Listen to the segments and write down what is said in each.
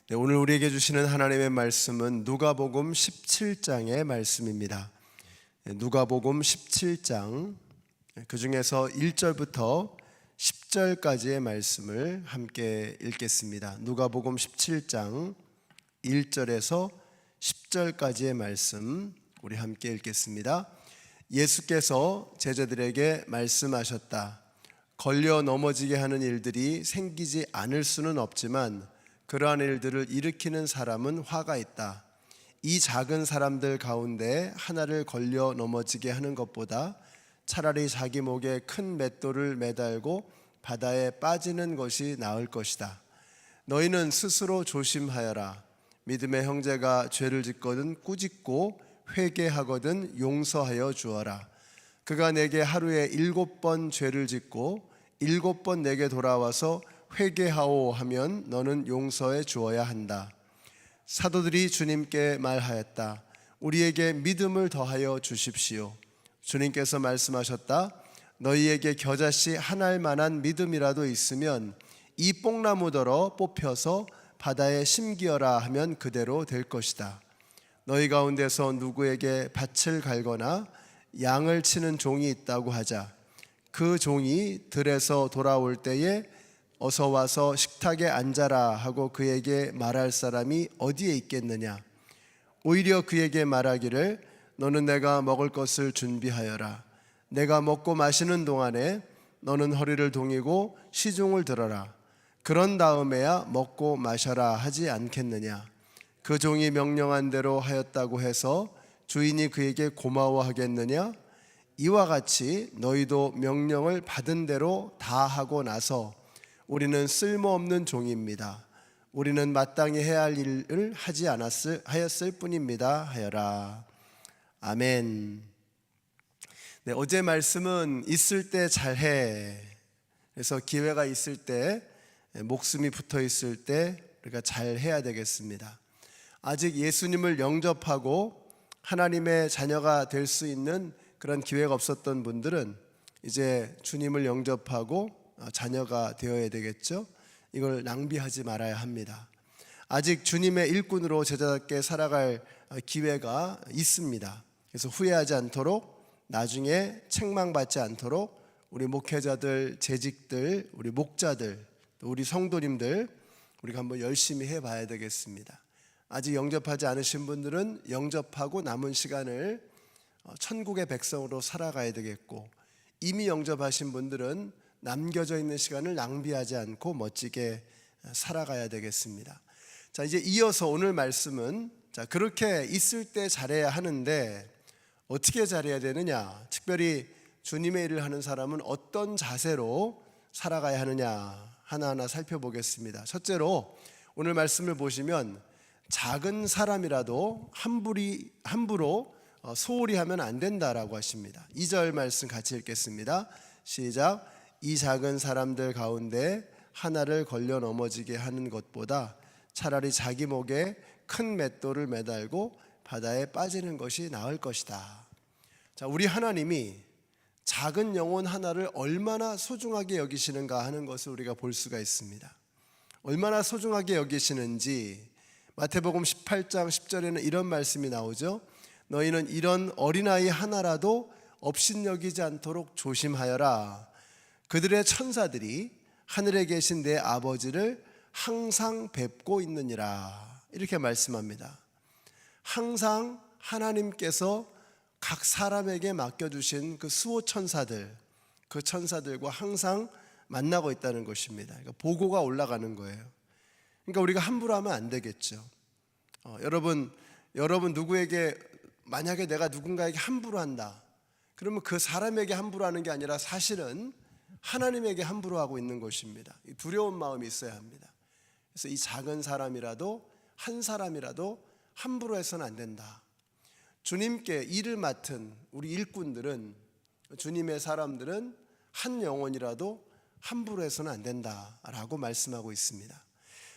네, 오늘 우리에게 주시는 하나님의 말씀은 누가복음 17장의 말씀입니다. 누가복음 17장 그 중에서 1절부터 10절까지의 말씀을 함께 읽겠습니다. 누가복음 17장 1절에서 10절까지의 말씀 우리 함께 읽겠습니다. 예수께서 제자들에게 말씀하셨다. 걸려 넘어지게 하는 일들이 생기지 않을 수는 없지만 그러한 일들을 일으키는 사람은 화가 있다. 이 작은 사람들 가운데 하나를 걸려 넘어지게 하는 것보다 차라리 자기 목에 큰 맷돌을 매달고 바다에 빠지는 것이 나을 것이다. 너희는 스스로 조심하여라. 믿음의 형제가 죄를 짓거든 꾸짖고 회개하거든 용서하여 주어라. 그가 내게 하루에 7번 죄를 짓고 7번 내게 돌아와서 회개하오 하면 너는 용서해 주어야 한다. 사도들이 주님께 말하였다. 우리에게 믿음을 더하여 주십시오. 주님께서 말씀하셨다. 너희에게 겨자씨 한 알만한 믿음이라도 있으면 이 뽕나무더러 뽑혀서 바다에 심기어라 하면 그대로 될 것이다. 너희 가운데서 누구에게 밭을 갈거나 양을 치는 종이 있다고 하자. 그 종이 들에서 돌아올 때에 어서 와서 식탁에 앉아라 하고 그에게 말할 사람이 어디에 있겠느냐. 오히려 그에게 말하기를 너는 내가 먹을 것을 준비하여라. 내가 먹고 마시는 동안에 너는 허리를 동이고 시중을 들어라. 그런 다음에야 먹고 마셔라 하지 않겠느냐. 그 종이 명령한 대로 하였다고 해서 주인이 그에게 고마워하겠느냐. 이와 같이 너희도 명령을 받은 대로 다 하고 나서 우리는 쓸모없는 종입니다. 우리는 마땅히 해야 할 일을 하였을 뿐입니다 하여라. 아멘. 네, 어제 말씀은 있을 때 잘해. 그래서 기회가 있을 때, 목숨이 붙어 있을 때 우리가 잘해야 되겠습니다. 아직 예수님을 영접하고 하나님의 자녀가 될 수 있는 그런 기회가 없었던 분들은 이제 주님을 영접하고 자녀가 되어야 되겠죠. 이걸 낭비하지 말아야 합니다. 아직 주님의 일꾼으로 제자답게 살아갈 기회가 있습니다. 그래서 후회하지 않도록, 나중에 책망받지 않도록 우리 목회자들, 재직들, 우리 목자들, 우리 성도님들 우리가 한번 열심히 해봐야 되겠습니다. 아직 영접하지 않으신 분들은 영접하고 남은 시간을 천국의 백성으로 살아가야 되겠고, 이미 영접하신 분들은 남겨져 있는 시간을 낭비하지 않고 멋지게 살아가야 되겠습니다. 자, 이제 이어서 오늘 말씀은 그렇게 있을 때 잘해야 하는데 어떻게 잘해야 되느냐, 특별히 주님의 일을 하는 사람은 어떤 자세로 살아가야 하느냐 하나하나 살펴보겠습니다. 첫째로 오늘 말씀을 보시면 작은 사람이라도 함부로 소홀히 하면 안 된다라고 하십니다. 2절 말씀 같이 읽겠습니다. 시작. 이 작은 사람들 가운데 하나를 걸려 넘어지게 하는 것보다 차라리 자기 목에 큰 맷돌을 매달고 바다에 빠지는 것이 나을 것이다. 자, 우리 하나님이 작은 영혼 하나를 얼마나 소중하게 여기시는가 하는 것을 우리가 볼 수가 있습니다. 얼마나 소중하게 여기시는지 마태복음 18장 10절에는 이런 말씀이 나오죠. 너희는 이런 어린아이 하나라도 업신여기지 않도록 조심하여라. 그들의 천사들이 하늘에 계신 내 아버지를 항상 뵙고 있느니라. 이렇게 말씀합니다. 항상 하나님께서 각 사람에게 맡겨주신 그 수호 천사들, 그 천사들과 항상 만나고 있다는 것입니다. 그러니까 보고가 올라가는 거예요. 그러니까 우리가 함부로 하면 안 되겠죠. 여러분 누구에게, 만약에 내가 누군가에게 함부로 한다, 그러면 그 사람에게 함부로 하는 게 아니라 사실은 하나님에게 함부로 하고 있는 것입니다. 두려운 마음이 있어야 합니다. 그래서 이 작은 사람이라도, 한 사람이라도 함부로 해서는 안 된다. 주님께 일을 맡은 우리 일꾼들은, 주님의 사람들은 한 영혼이라도 함부로 해서는 안 된다라고 말씀하고 있습니다.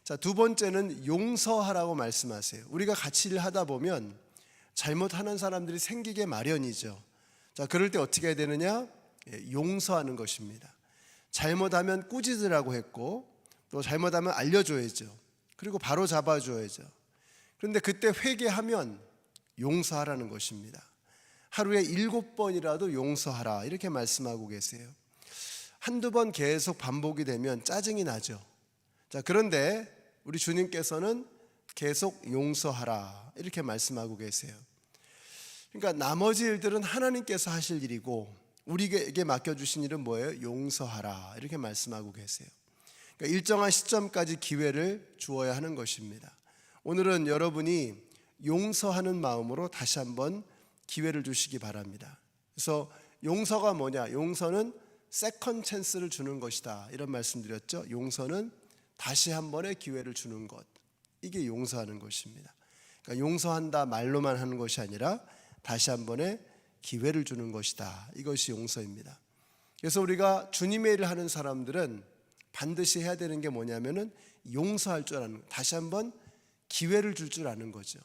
자, 두 번째는 용서하라고 말씀하세요. 우리가 같이 일하다 보면 잘못하는 사람들이 생기게 마련이죠. 자, 그럴 때 어떻게 해야 되느냐? 용서하는 것입니다. 잘못하면 꾸짖으라고 했고, 또 잘못하면 알려줘야죠. 그리고 바로 잡아줘야죠. 그런데 그때 회개하면 용서하라는 것입니다. 하루에 7번이라도 용서하라 이렇게 말씀하고 계세요. 한두 번 계속 반복이 되면 짜증이 나죠. 자, 그런데 우리 주님께서는 계속 용서하라 이렇게 말씀하고 계세요. 그러니까 나머지 일들은 하나님께서 하실 일이고 우리에게 맡겨주신 일은 뭐예요? 용서하라 이렇게 말씀하고 계세요. 그러니까 일정한 시점까지 기회를 주어야 하는 것입니다. 오늘은 여러분이 용서하는 마음으로 다시 한번 기회를 주시기 바랍니다. 그래서 용서가 뭐냐? 용서는 세컨 찬스를 주는 것이다 이런 말씀드렸죠. 용서는 다시 한 번의 기회를 주는 것, 이게 용서하는 것입니다. 그러니까 용서한다 말로만 하는 것이 아니라 다시 한 번의 기회를 주는 것이다, 이것이 용서입니다. 그래서 우리가 주님의 일을 하는 사람들은 반드시 해야 되는 게 뭐냐면은 용서할 줄 아는, 다시 한번 기회를 줄 줄 아는 거죠.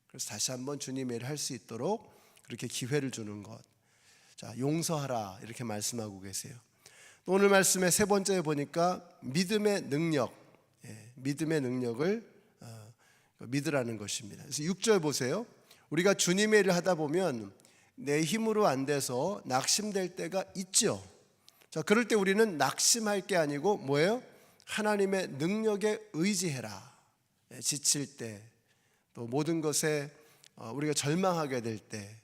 그래서 다시 한번 주님의 일을 할 수 있도록 그렇게 기회를 주는 것. 자, 용서하라 이렇게 말씀하고 계세요. 오늘 말씀의 세 번째에 보니까 믿음의 능력, 믿음의 능력을 믿으라는 것입니다. 그래서 6절 보세요. 우리가 주님의 일을 하다 보면 내 힘으로 안 돼서 낙심될 때가 있죠. 자, 그럴 때 우리는 낙심할 게 아니고 뭐예요? 하나님의 능력에 의지해라. 지칠 때, 또 모든 것에 우리가 절망하게 될 때,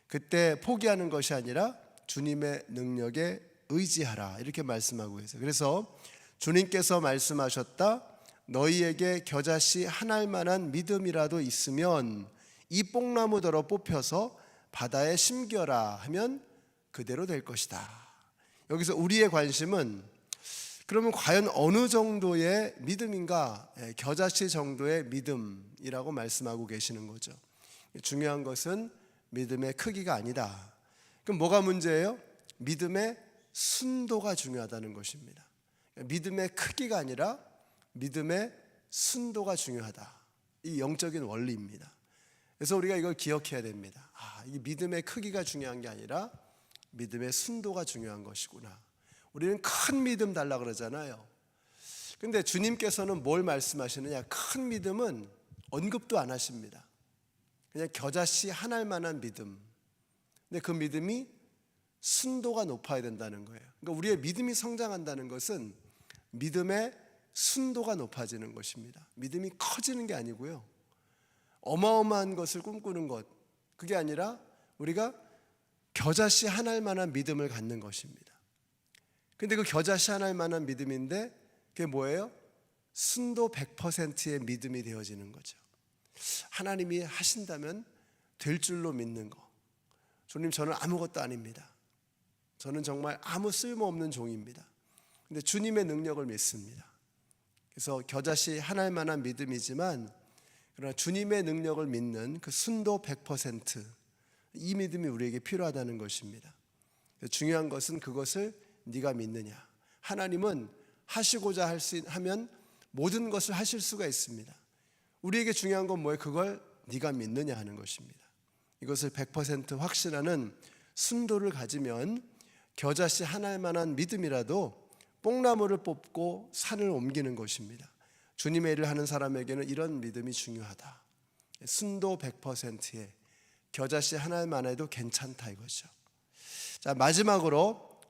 그때 포기하는 것이 아니라 주님의 능력에 의지하라 이렇게 말씀하고 계세요. 그래서 주님께서 말씀하셨다. 너희에게 겨자씨 한 알만한 믿음이라도 있으면 이 뽕나무더러 뽑혀서 바다에 심겨라 하면 그대로 될 것이다. 여기서 우리의 관심은 그러면 과연 어느 정도의 믿음인가? 겨자씨 정도의 믿음이라고 말씀하고 계시는 거죠. 중요한 것은 믿음의 크기가 아니다. 그럼 뭐가 문제예요? 믿음의 순도가 중요하다는 것입니다. 믿음의 크기가 아니라 믿음의 순도가 중요하다. 이 영적인 원리입니다. 그래서 우리가 이걸 기억해야 됩니다. 이 믿음의 크기가 중요한 게 아니라 믿음의 순도가 중요한 것이구나. 우리는 큰 믿음 달라 그러잖아요. 근데 주님께서는 뭘 말씀하시느냐? 큰 믿음은 언급도 안 하십니다. 그냥 겨자씨 한 알만한 믿음. 근데 그 믿음이 순도가 높아야 된다는 거예요. 그러니까 우리의 믿음이 성장한다는 것은 믿음의 순도가 높아지는 것입니다. 믿음이 커지는 게 아니고요, 어마어마한 것을 꿈꾸는 것, 그게 아니라 우리가 겨자씨 한 알만한 믿음을 갖는 것입니다. 근데 그 겨자씨 한 알만한 믿음인데 그게 뭐예요? 순도 100%의 믿음이 되어지는 거죠. 하나님이 하신다면 될 줄로 믿는 거. 주님, 저는 아무것도 아닙니다. 저는 정말 아무 쓸모없는 종입니다. 근데 주님의 능력을 믿습니다. 그래서 겨자씨 한 알만한 믿음이지만 그러나 주님의 능력을 믿는 그 순도 100%, 이 믿음이 우리에게 필요하다는 것입니다. 중요한 것은 그것을 네가 믿느냐. 하나님은 하시고자 하면 모든 것을 하실 수가 있습니다. 우리에게 중요한 건 뭐예요? 그걸 네가 믿느냐 하는 것입니다. 이것을 100% 확신하는 순도를 가지면 겨자씨 한 알만한 믿음이라도 뽕나무를 뽑고 산을 옮기는 것입니다. 주님의 일을 하는 사람에게는 이런 믿음이 중요하다. 순도 100%의 겨자씨 한 알만 해도 괜찮다 이거죠. 자, 마지막으로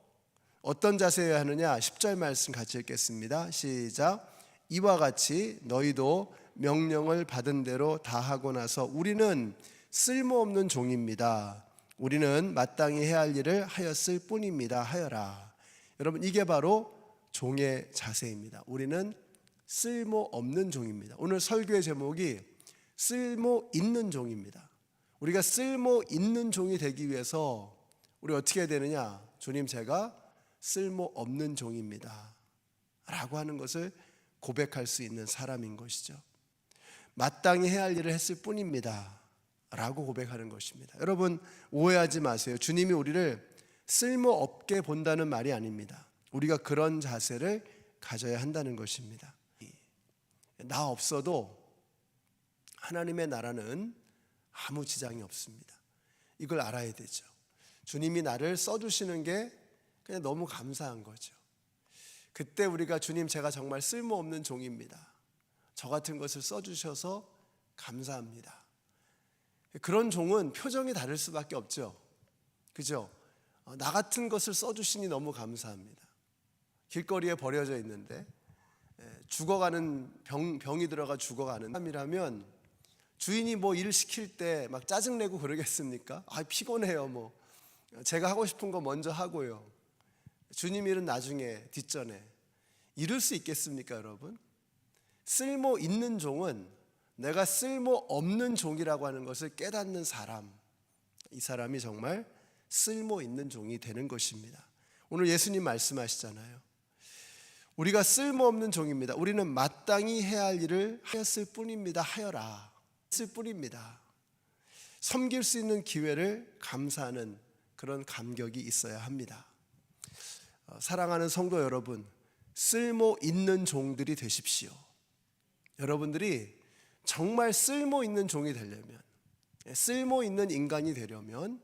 어떤 자세여야 하느냐? 10절 말씀 같이 읽겠습니다. 시작. 이와 같이 너희도 명령을 받은 대로 다 하고 나서 우리는 쓸모없는 종입니다. 우리는 마땅히 해야 할 일을 하였을 뿐입니다. 하여라. 여러분, 이게 바로 종의 자세입니다. 우리는 쓸모없는 종입니다. 오늘 설교의 제목이 쓸모 있는 종입니다. 우리가 쓸모 있는 종이 되기 위해서 우리 어떻게 해야 되느냐? 주님, 제가 쓸모없는 종입니다 라고 하는 것을 고백할 수 있는 사람인 것이죠. 마땅히 해야 할 일을 했을 뿐입니다 라고 고백하는 것입니다. 여러분, 오해하지 마세요. 주님이 우리를 쓸모없게 본다는 말이 아닙니다. 우리가 그런 자세를 가져야 한다는 것입니다. 나 없어도 하나님의 나라는 아무 지장이 없습니다. 이걸 알아야 되죠. 주님이 나를 써주시는 게 그냥 너무 감사한 거죠. 그때 우리가 주님, 제가 정말 쓸모없는 종입니다 저 같은 것을 써주셔서 감사합니다. 그런 종은 표정이 다를 수밖에 없죠. 그죠? 나 같은 것을 써주시니 너무 감사합니다. 길거리에 버려져 있는데 죽어가는 병이 들어가 죽어가는 사람이라면 주인이 뭐 일 시킬 때 막 짜증내고 그러겠습니까? 피곤해요. 뭐 제가 하고 싶은 거 먼저 하고요. 주님 일은 나중에 뒷전에. 이럴 수 있겠습니까, 여러분? 쓸모 있는 종은 내가 쓸모 없는 종이라고 하는 것을 깨닫는 사람, 이 사람이 정말 쓸모 있는 종이 되는 것입니다. 오늘 예수님 말씀하시잖아요. 우리가 쓸모없는 종입니다. 우리는 마땅히 해야 할 일을 하였을 뿐입니다. 하여라 했을 뿐입니다. 섬길 수 있는 기회를 감사하는 그런 감격이 있어야 합니다. 사랑하는 성도 여러분, 쓸모 있는 종들이 되십시오. 여러분들이 정말 쓸모 있는 종이 되려면, 쓸모 있는 인간이 되려면,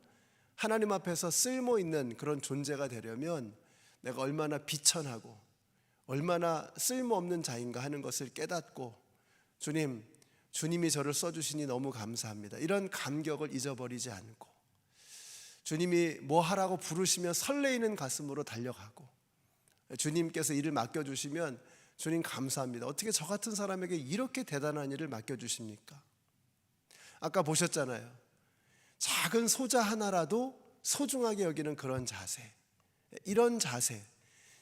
하나님 앞에서 쓸모 있는 그런 존재가 되려면 내가 얼마나 비천하고 얼마나 쓸모없는 자인가 하는 것을 깨닫고 주님이 저를 써주시니 너무 감사합니다. 이런 감격을 잊어버리지 않고 주님이 뭐 하라고 부르시면 설레이는 가슴으로 달려가고 주님께서 일을 맡겨주시면 주님 감사합니다. 어떻게 저 같은 사람에게 이렇게 대단한 일을 맡겨주십니까? 아까 보셨잖아요. 작은 소자 하나라도 소중하게 여기는 그런 자세, 이런 자세,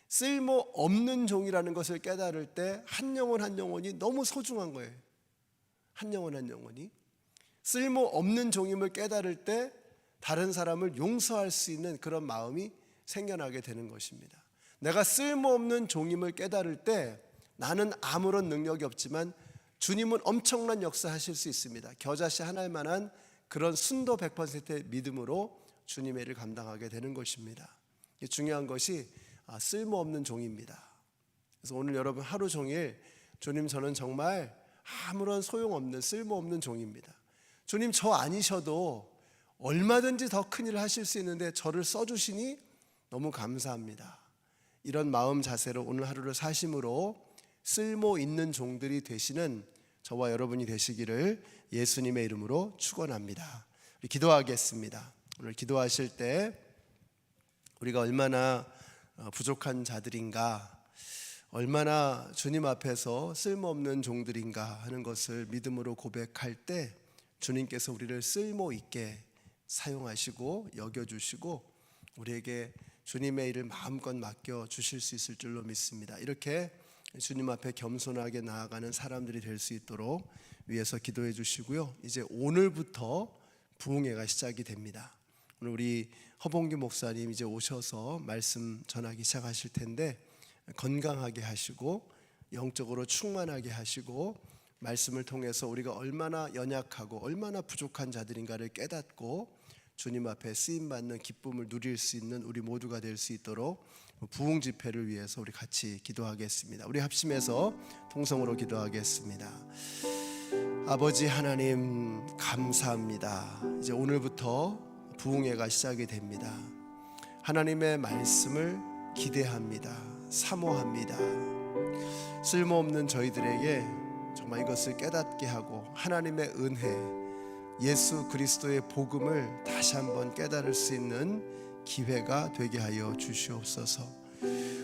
쓸모없는 종이라는 것을 깨달을 때 한 영혼 한 영혼이 너무 소중한 거예요. 한 영혼 한 영혼이 쓸모없는 종임을 깨달을 때 다른 사람을 용서할 수 있는 그런 마음이 생겨나게 되는 것입니다. 내가 쓸모없는 종임을 깨달을 때 나는 아무런 능력이 없지만 주님은 엄청난 역사하실 수 있습니다. 겨자씨 하나일 만한 그런 순도 100%의 믿음으로 주님의 일을 감당하게 되는 것입니다. 중요한 것이 쓸모없는 종입니다. 그래서 오늘 여러분 하루 종일 주님, 저는 정말 아무런 소용없는 쓸모없는 종입니다. 주님, 저 아니셔도 얼마든지 더 큰 일을 하실 수 있는데 저를 써주시니 너무 감사합니다. 이런 마음 자세로 오늘 하루를 사심으로 쓸모 있는 종들이 되시는 저와 여러분이 되시기를 예수님의 이름으로 축원합니다. 우리 기도하겠습니다. 오늘 기도하실 때 우리가 얼마나 부족한 자들인가, 얼마나 주님 앞에서 쓸모없는 종들인가 하는 것을 믿음으로 고백할 때 주님께서 우리를 쓸모 있게 사용하시고 여겨주시고 우리에게 주님의 일을 마음껏 맡겨주실 수 있을 줄로 믿습니다. 이렇게 주님 앞에 겸손하게 나아가는 사람들이 될 수 있도록 위에서 기도해 주시고요. 이제 오늘부터 부흥회가 시작이 됩니다. 오늘 우리 허봉기 목사님 이제 오셔서 말씀 전하기 시작하실 텐데 건강하게 하시고 영적으로 충만하게 하시고 말씀을 통해서 우리가 얼마나 연약하고 얼마나 부족한 자들인가를 깨닫고 주님 앞에 쓰임받는 기쁨을 누릴 수 있는 우리 모두가 될 수 있도록 부흥 집회를 위해서 우리 같이 기도하겠습니다. 우리 합심해서 통성으로 기도하겠습니다. 아버지 하나님 감사합니다. 이제 오늘부터 부흥회가 시작이 됩니다. 하나님의 말씀을 기대합니다. 사모합니다. 쓸모없는 저희들에게 정말 이것을 깨닫게 하고 하나님의 은혜, 예수 그리스도의 복음을 다시 한번 깨달을 수 있는 기회가 되게 하여 주시옵소서.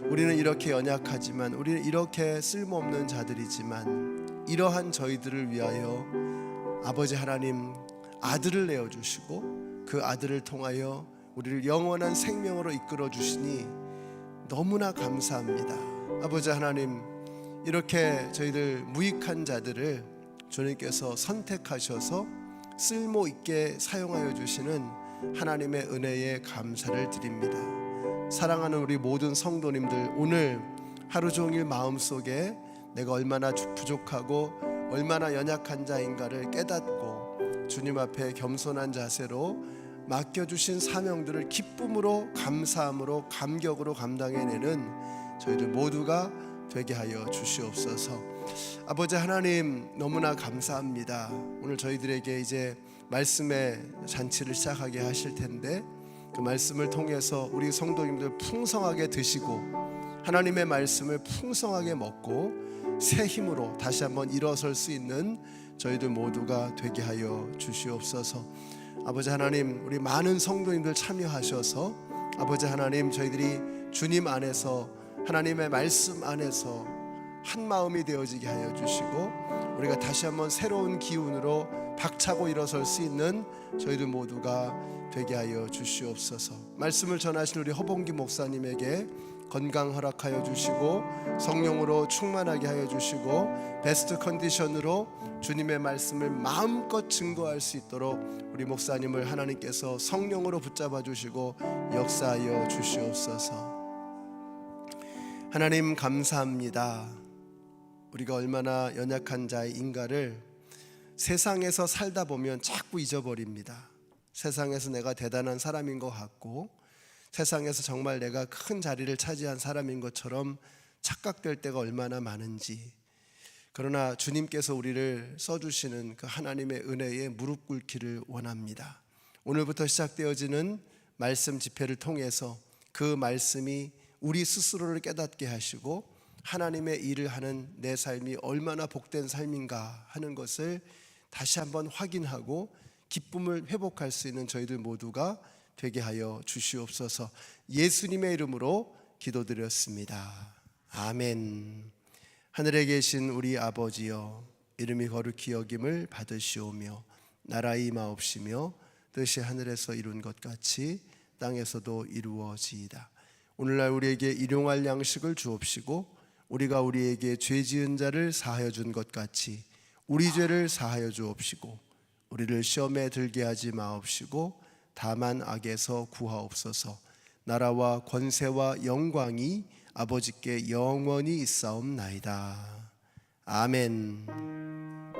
우리는 이렇게 연약하지만, 우리는 이렇게 쓸모없는 자들이지만 이러한 저희들을 위하여 아버지 하나님 아들을 내어주시고 그 아들을 통하여 우리를 영원한 생명으로 이끌어 주시니 너무나 감사합니다. 아버지 하나님, 이렇게 저희들 무익한 자들을 주님께서 선택하셔서 쓸모 있게 사용하여 주시는 하나님의 은혜에 감사를 드립니다. 사랑하는 우리 모든 성도님들, 오늘 하루 종일 마음속에 내가 얼마나 부족하고 얼마나 연약한 자인가를 깨닫고 주님 앞에 겸손한 자세로 맡겨주신 사명들을 기쁨으로, 감사함으로, 감격으로 감당해내는 저희들 모두가 되게 하여 주시옵소서. 아버지 하나님 너무나 감사합니다. 오늘 저희들에게 이제 말씀의 잔치를 시작하게 하실 텐데 그 말씀을 통해서 우리 성도님들 풍성하게 드시고 하나님의 말씀을 풍성하게 먹고 새 힘으로 다시 한번 일어설 수 있는 저희들 모두가 되게 하여 주시옵소서. 아버지 하나님, 우리 많은 성도님들 참여하셔서 아버지 하나님, 저희들이 주님 안에서 하나님의 말씀 안에서 한 마음이 되어지게 하여 주시고 우리가 다시 한번 새로운 기운으로 박차고 일어설 수 있는 저희들 모두가 되게 하여 주시옵소서. 말씀을 전하신 우리 허봉기 목사님에게 건강 허락하여 주시고 성령으로 충만하게 하여 주시고 베스트 컨디션으로 주님의 말씀을 마음껏 증거할 수 있도록 우리 목사님을 하나님께서 성령으로 붙잡아 주시고 역사하여 주시옵소서. 하나님 감사합니다. 우리가 얼마나 연약한 자인가를 세상에서 살다 보면 자꾸 잊어버립니다. 세상에서 내가 대단한 사람인 것 같고 세상에서 정말 내가 큰 자리를 차지한 사람인 것처럼 착각될 때가 얼마나 많은지. 그러나 주님께서 우리를 써주시는 그 하나님의 은혜에 무릎 꿇기를 원합니다. 오늘부터 시작되어지는 말씀 집회를 통해서 그 말씀이 우리 스스로를 깨닫게 하시고 하나님의 일을 하는 내 삶이 얼마나 복된 삶인가 하는 것을 다시 한번 확인하고 기쁨을 회복할 수 있는 저희들 모두가 되게 하여 주시옵소서. 예수님의 이름으로 기도드렸습니다. 아멘. 하늘에 계신 우리 아버지여, 이름이 거룩히 여김을 받으시오며 나라의 임하옵시며 뜻이 하늘에서 이룬 것 같이 땅에서도 이루어지이다. 오늘날 우리에게 일용할 양식을 주옵시고 우리가 우리에게 죄 지은 자를 사하여 준 것 같이 우리 죄를 사하여 주옵시고 우리를 시험에 들게 하지 마옵시고 다만 악에서 구하옵소서. 나라와 권세와 영광이 아버지께 영원히 있사옵나이다. 아멘.